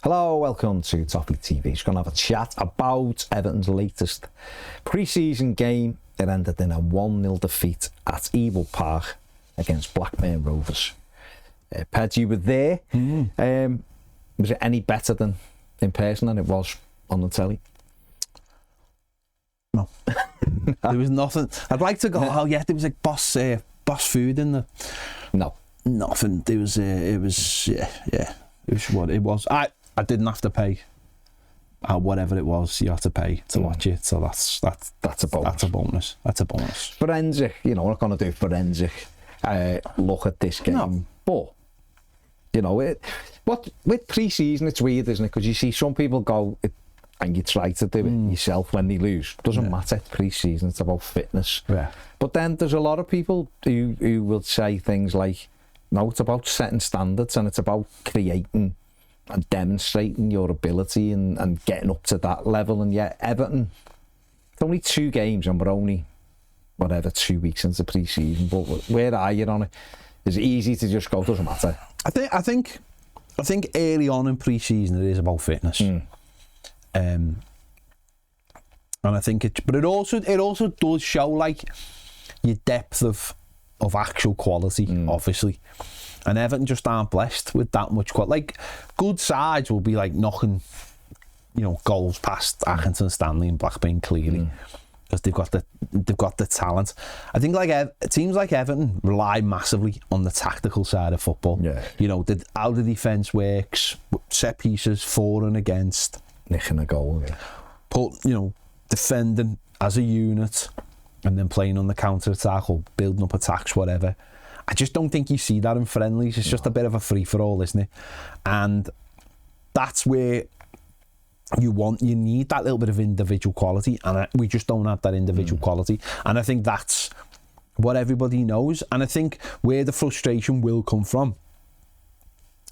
Hello, welcome to Toffee TV. Just going to have a chat about Everton's latest pre-season game. It ended in a 1-0 defeat at Ewood Park against Blackburn Rovers. Ped, you were there. Was it any better than in person than it was on the telly? No. There was nothing. I'd like to go, there was like boss food in there. No. Nothing. It was what it was. I didn't have to pay. Whatever it was, you have to pay to watch it. So that's a bonus. That's a bonus. Forensic, we're not going to do forensic look at this game. No. But, with pre-season, it's weird, isn't it? Because you see some people go, and you try to do it yourself when they lose. Doesn't matter, pre-season, it's about fitness. Yeah. But then there's a lot of people who will say things like, no, it's about setting standards and it's about creating and demonstrating your ability and getting up to that level. And yet Everton, it's only 2 games and we're only 2 weeks into pre-season. But where are you on it? It's easy to just go, doesn't matter. I think early on in pre-season it is about fitness. And I think it also does show like your depth of actual quality, obviously. And Everton just aren't blessed with that much quality. Like, good sides will be like knocking, goals past Accrington, Stanley and Blackburn clearly. Because they've got the talent. I think teams like Everton rely massively on the tactical side of football. Yeah. How the defence works, set pieces, for and against. Nicking a goal, yeah. But, defending as a unit and then playing on the counter-attack or building up attacks, whatever. I just don't think you see that in friendlies. It's just a bit of a free-for-all, isn't it? And that's where you need that little bit of individual quality, and we just don't have that individual quality. And I think that's what everybody knows. And I think where the frustration will come from,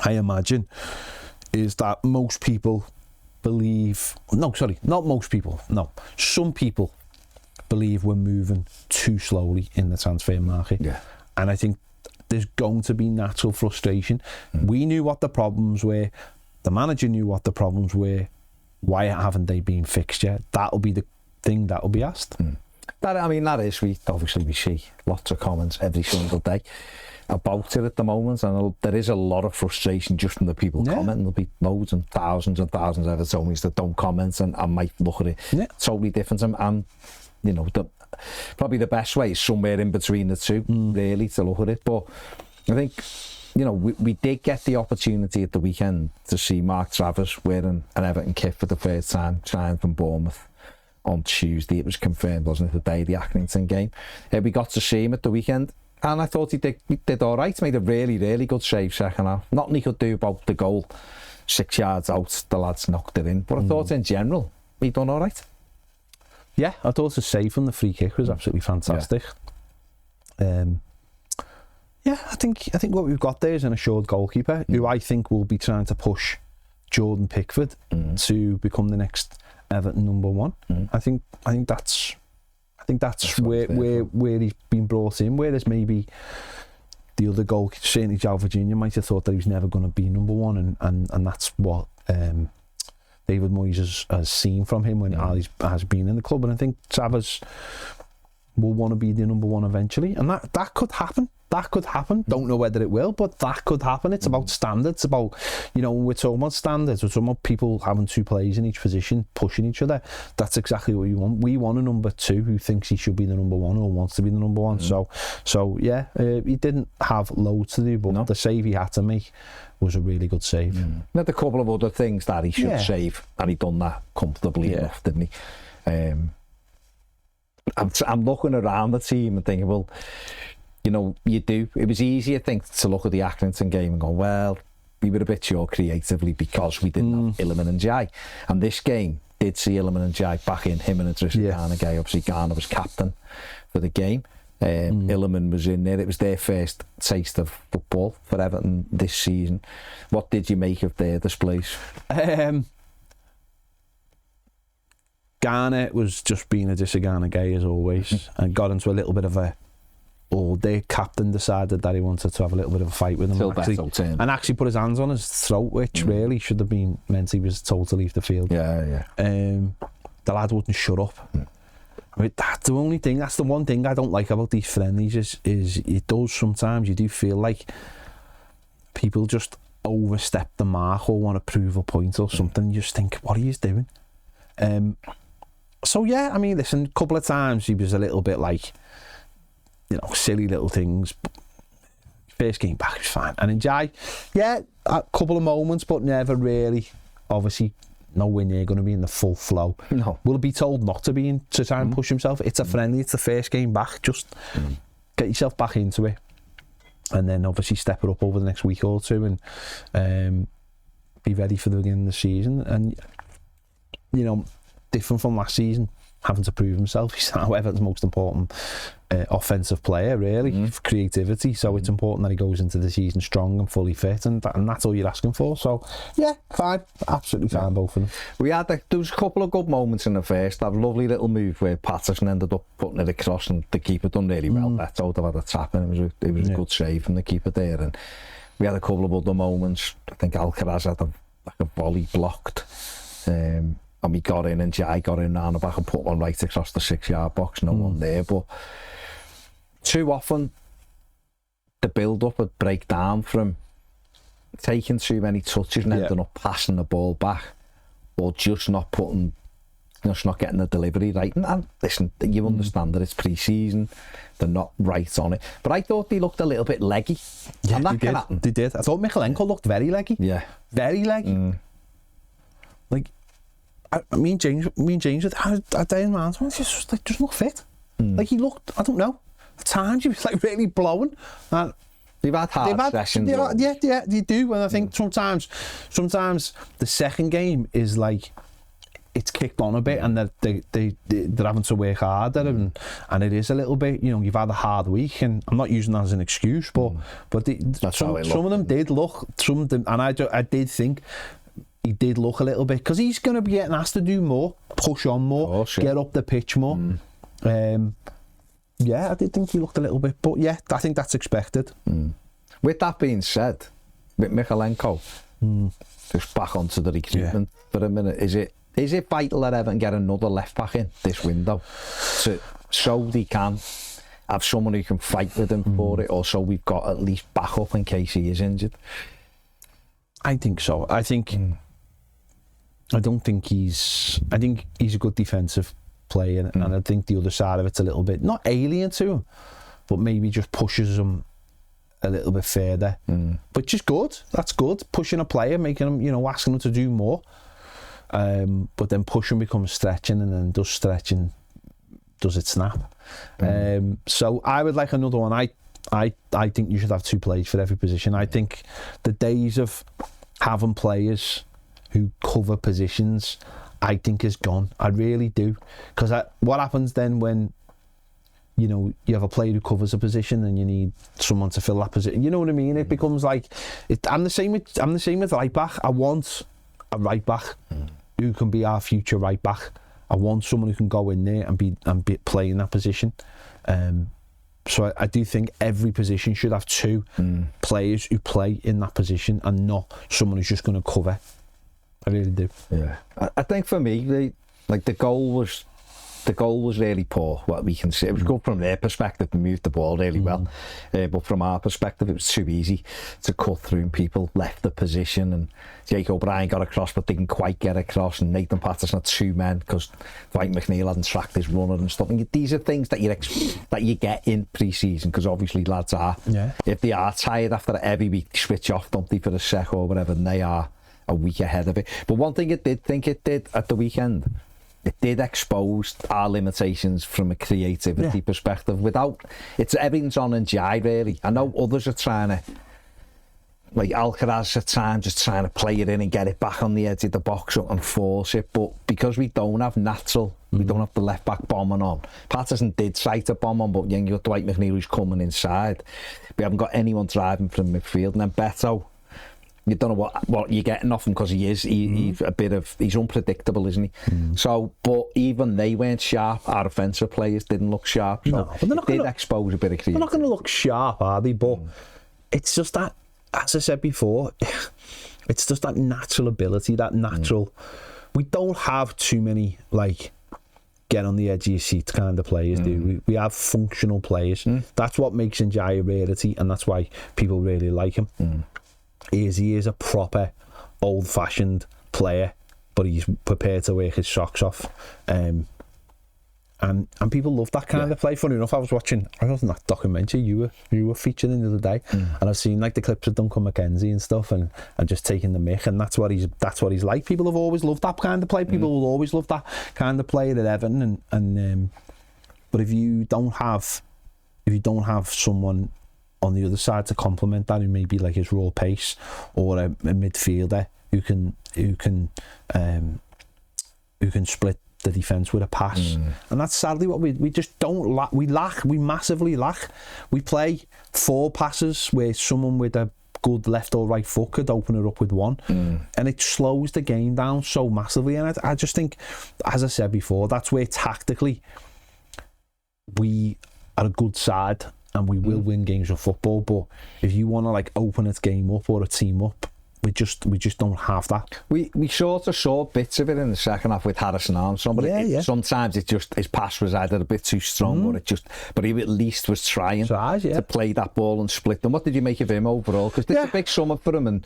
I imagine, is that most people believe... some people believe we're moving too slowly in the transfer market. Yeah. And I think there's going to be natural frustration. We knew what the problems were. The manager knew what the problems were. Why haven't they been fixed yet? That'll be the thing that will be asked. We see lots of comments every single day about it at the moment, and there is a lot of frustration just from the people commenting. There'll be loads and thousands of Evertonians that don't comment and might look at it totally different. And probably the best way is somewhere in between the two, really, to look at it. But I think, we did get the opportunity at the weekend to see Mark Travers wearing an Everton kit for the first time, signed from Bournemouth on Tuesday. It was confirmed, wasn't it, the day of the Accrington game. We got to see him at the weekend, and I thought he did all right. Made a really, really good save second half. Nothing he could do about the goal. 6 yards out, the lads knocked it in. But I thought in general, he done all right. Yeah, I thought his save from the free kick was absolutely fantastic. I think what we've got there is an assured goalkeeper who I think will be trying to push Jordan Pickford to become the next Everton number 1. I think that's where he's been brought in. Whereas maybe the other goalkeeper, certainly João Virginia, might have thought that he was never going to be number 1, and that's what David Moyes has seen from him when Ali has been in the club. And I think Travers will want to be the number 1 eventually, and that could happen. That could happen. Don't know whether it will, but that could happen. It's about standards. About, when we're talking about standards, we're talking about people having 2 players in each position, pushing each other. That's exactly what we want. We want a number 2 who thinks he should be the number 1 or wants to be the number 1. So he didn't have loads to do, but the save he had to make was a really good save. He had a couple of other things that he should save, and he done that comfortably enough, didn't he? I'm looking around the team and thinking, well, you do. It was easy, I think, to look at the Accrington game and go, well, we were a bit short creatively because we didn't have Iliman and Jai. And this game did see Iliman and Jai back in, him and Idris Gana Gueye. Obviously, Gana was captain for the game. Iliman was in there. It was their first taste of football for Everton this season. What did you make of their displays? Gana was just being Idris Gana Gueye as always, and got into a little bit of a or their captain decided that he wanted to have a little bit of a fight with him and actually put his hands on his throat, which really should have been meant he was told to leave the field. The lad wouldn't shut up. I mean, that's the only thing, that's the one thing I don't like about these friendlies is it does sometimes, you do feel like people just overstep the mark or want to prove a point or something. You just think, what are you doing? So yeah, I mean, listen, a couple of times he was a little bit like, you know, silly little things. First game back was fine. And Njai, yeah, a couple of moments, but never really, obviously, nowhere near going to be in the full flow. No. Will be told not to be in, to try and push himself. It's a friendly, it's the first game back. Just get yourself back into it. And then obviously step it up over the next week or two and be ready for the beginning of the season. And, you know, different from last season, having to prove himself. He's now Everton's most important offensive player, really, for creativity. So it's important that he goes into the season strong and fully fit, and that's all you're asking for. So, yeah, fine. Absolutely fine, both of them. There was a couple of good moments in the first. That lovely little move where Patterson ended up putting it across and the keeper done really well. That's out of the tap, and it was a good save from the keeper there. And we had a couple of other moments. I think Alcaraz had a volley blocked. And we got in, and Jai got in round the back and put one right across the 6-yard box. No one there, but too often the build-up would break down from taking too many touches and ending up passing the ball back, or just not getting the delivery right. And listen, you understand that it's pre-season, they're not right on it. But I thought they looked a little bit leggy. Yeah, they did. I thought Michaelenko looked very leggy. Yeah. Very leggy. Like, me and James had a day in man, just not fit. Like, he looked, I don't know, at times he was like really blowing. They've had hard sessions. Yeah, they do. And I think sometimes the second game is like, it's kicked on a bit, and they're having to work harder, and it is a little bit, you know, you've had a hard week, and I'm not using that as an excuse, but some of them did look, and I did think he did look a little bit, because he's going to be getting asked to do more, push on more, get up the pitch more. Yeah, I did think he looked a little bit, but yeah, I think that's expected. With that being said, with Michaelenko, just back onto the recruitment for a minute, is it vital that Everton get another left back in this window, so they can have someone who can fight with him for it, or so we've got at least backup in case he is injured? I think so. I think I think he's a good defensive player, and I think the other side of it's a little bit not alien to him, but maybe just pushes him a little bit further. But just good. That's good. Pushing a player, making him, you know, asking him to do more. But then pushing becomes stretching, and then does stretching, does it snap? So I would like another one. I think you should have two players for every position. I think the days of having players who cover positions, I think, is gone. I really do. Because what happens then when, you know, you have a player who covers a position and you need someone to fill that position? You know what I mean? It becomes like, I'm the same with right back. I want a right back who can be our future right back. I want someone who can go in there and be playing that position. So I do think every position should have two players who play in that position, and not someone who's just going to cover. I really do. Yeah, I think for me, the goal was really poor. What we can see, it was good from their perspective to move the ball really well, but from our perspective, it was too easy to cut through, and people left the position, and Jake O'Brien got across but didn't quite get across, and Nathan Patterson had two men because Dwight McNeil hadn't tracked his runner and stuff. And these are things that you get in pre-season, because obviously lads are, if they are tired after every week, they switch off, don't they, for a sec or whatever, and they are a week ahead of it. But one thing it did at the weekend, it did expose our limitations from a creativity perspective. Everything's on and Jai, really. I know others are trying to, like Alcaraz at times, just trying to play it in and get it back on the edge of the box and force it, but because we don't have we don't have the left back bombing on. Patterson did try to bomb on, but you've got Dwight McNeil who's coming inside. We haven't got anyone driving from midfield, and then Beto, You don't know what you're getting off him because he's he's unpredictable, isn't he? So, but even they weren't sharp. Our offensive players didn't look sharp. So no, but they're not going to expose a bit of creativity. They're not going to look sharp, are they? But it's just that, as I said before, it's just that natural ability, that natural. We don't have too many like get on the edge of your seat kind of players, do we? We have functional players. That's what makes Njai a rarity, and that's why people really like him. He is a proper old-fashioned player, but he's prepared to work his socks off. And people love that kind of play. Funny enough, I was watching that documentary you were featuring the other day, and I've seen like the clips of Duncan McKenzie and stuff, and just taking the mick, and that's what he's like. People have always loved that kind of play. People will always love that kind of play at Everton, and but if you don't have someone on the other side to complement that, who may be like his raw pace, or a midfielder who can split the defence with a pass, and that's sadly what we just don't lack. We massively lack. We play 4 passes where someone with a good left or right foot could open it up with one, and it slows the game down so massively. And I just think, as I said before, that's where tactically we are a good side and we will win games of football. But if you want to like open a game up or a team up, we just don't have that. We sort of saw bits of it in the second half with Harrison Armstrong, but sometimes it just, his pass was either a bit too strong, or but he at least was trying to play that ball and split them. What did you make of him overall? Because this is a big summer for him, and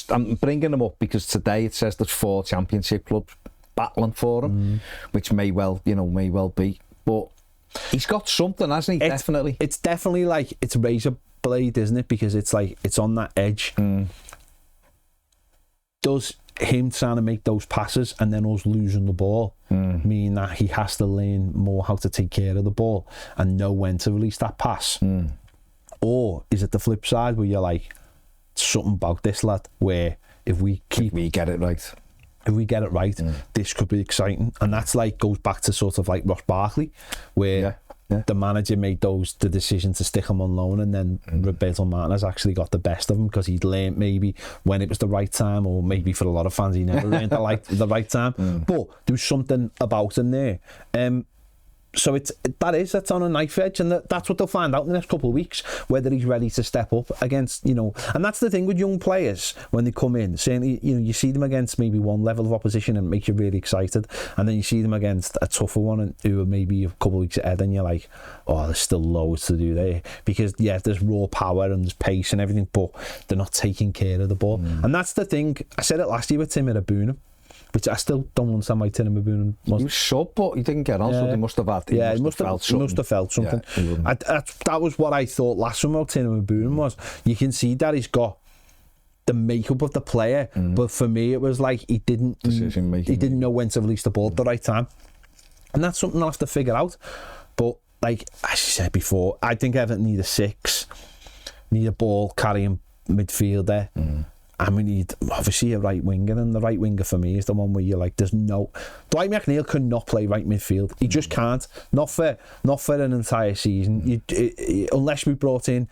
I'm bringing him up because today it says there's 4 championship clubs battling for him, which may well be, but he's got something, hasn't he? Definitely. It's definitely like, it's razor blade, isn't it? Because it's like, it's on that edge. Does him trying to make those passes and then us losing the ball mean that he has to learn more how to take care of the ball and know when to release that pass? Or is it the flip side where you're like, something about this lad where if we get it right, this could be exciting. And that's like, goes back to sort of like Ross Barkley, where the manager made the decision to stick him on loan, and then Roberto Martinez actually got the best of him because he'd learned maybe when it was the right time, or maybe for a lot of fans he never learned the right time. But there was something about him there. So that's on a knife edge, and that's what they'll find out in the next couple of weeks, whether he's ready to step up against, and that's the thing with young players when they come in. Certainly, you see them against maybe one level of opposition and it makes you really excited, and then you see them against a tougher one and who are maybe a couple of weeks ahead, and you're like, oh, there's still loads to do there, because there's raw power and there's pace and everything, but they're not taking care of the ball. And that's the thing. I said it last year with Tim Irabuna, which I still don't understand why Tim Irabuna he was sub, but he didn't get on, so they must have had. He must have felt something. That was what I thought last summer about Tim Irabuna was. You can see that he's got the makeup of the player, but for me it was like he didn't know when to release the ball at the right time, and that's something I'll have to figure out. But like as you said before, I think Everton need a 6, need a ball carrying midfielder. And we need, obviously, a right winger, and the right winger for me is the one where you're like, Dwight McNeil cannot play right midfield. He just can't. Not for an entire season. Unless we brought in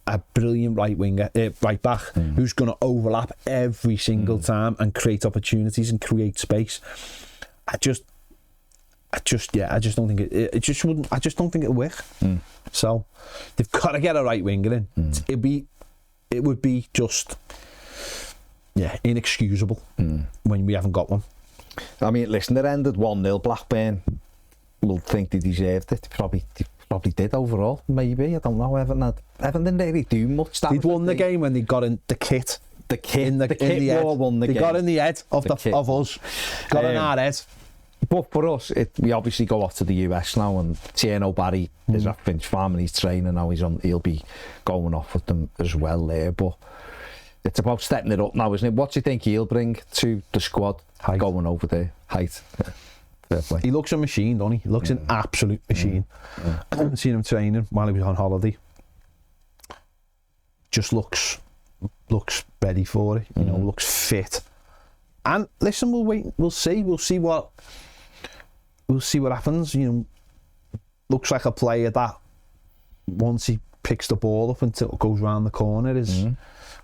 a brilliant right back who's going to overlap every single time and create opportunities and create space. I just don't think it just wouldn't. I just don't think it'll work. So they've got to get a right winger in. It would be just. Inexcusable when we haven't got one. I mean, listen, it ended 1-0. Blackburn will think they deserved it. They probably did overall, maybe. I don't know. Everton didn't really do much. They'd won the game when they got in the kit. The kit won the game. They got in the head of us. Got in our head. But for us, we obviously go off to the US now, and Tierno Barry is at Finch Farm and he's training now. He'll be going off with them as well there. But it's about stepping it up now, isn't it? What do you think he'll bring to the squad going over there? Height. Fair play. He looks a machine, doesn't he? He looks an absolute machine. I haven't seen him training while he was on holiday. Just looks ready for it. Looks fit. And listen, we'll wait. We'll see what happens. Looks like a player that once he picks the ball up until it goes round the corner is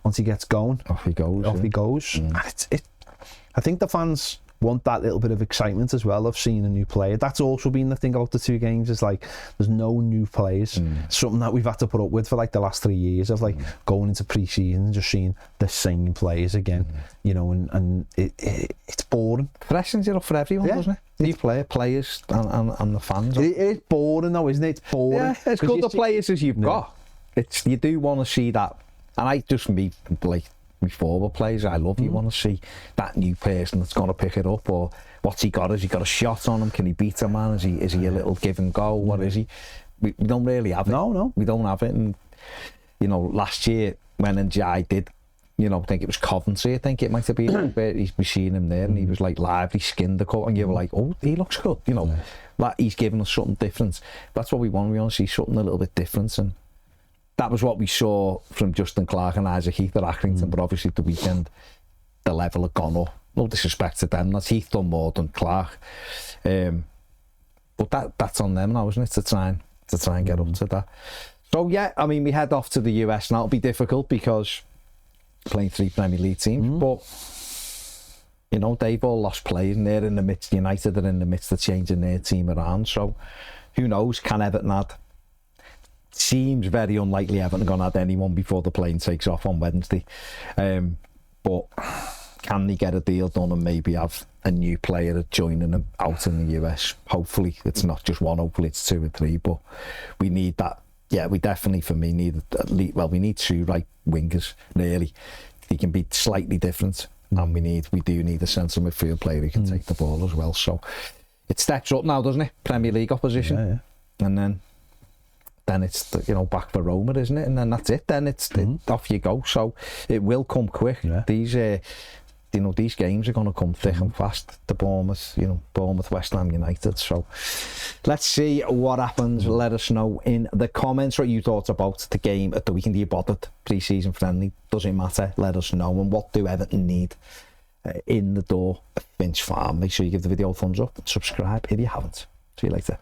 once he gets going, off he goes. he goes. And I think the fans want that little bit of excitement as well of seeing a new player. That's also been the thing about the 2 games, is like there's no new players. Something that we've had to put up with for like the last 3 years of like going into pre-season and just seeing the same players again, you know, and it's boring. Freshens it up for everyone, doesn't it? New players and the fans. It's boring though, isn't it? It's boring. Yeah, it's good the players as you've got. It's, you do want to see that, and I just me like my forward players, I love you want to see that new person that's going to pick it up, or what's he got? Has he got a shot on him? Can he beat a man? Is he a little give and go? What is he? We don't really have it. No. We don't have it. And you know, last year when Njai did, you know, I think it was Coventry, I think it might have been, where he's seen him there and he was like lively, skinned the cut, and you were like, oh, he looks good, you know, that he's giving us something different. That's what we want to see, something a little bit different. And that was what we saw from Justin Clark and Isaac Heath at Accrington, but obviously the weekend, the level had gone up. No disrespect to them, that's Heath done more than Clark. But that's on them now, isn't it, to try and get up to that. So yeah, I mean, we head off to the US, and that'll be difficult because playing 3 Premier League teams, but you know, they've all lost players, and they're in the midst, United are in the midst of changing their team around, so who knows, can Everton add? Seems very unlikely Everton are going to add anyone before the plane takes off on Wednesday, but can they get a deal done and maybe have a new player joining them out in the US? Hopefully it's not just one, hopefully it's 2 or 3, but we need that. Yeah, we definitely, for me, need at least, well, we need 2 right wingers, really. He can be slightly different, and we do need a central midfield player who can take the ball as well. So it steps up now, doesn't it? Premier League opposition, and then it's, you know, back for Roma, isn't it? And then that's it. Then it's off you go. So it will come quick. Yeah. These you know, these games are going to come thick and fast. The Bournemouth, you know, Bournemouth, West Ham United. So let's see what happens. Let us know in the comments what you thought about the game at the weekend. Are you bothered? Pre-season friendly? Doesn't matter. Let us know. And what do Everton need in the door at Finch Farm? Make sure you give the video a thumbs up and subscribe if you haven't. See you later.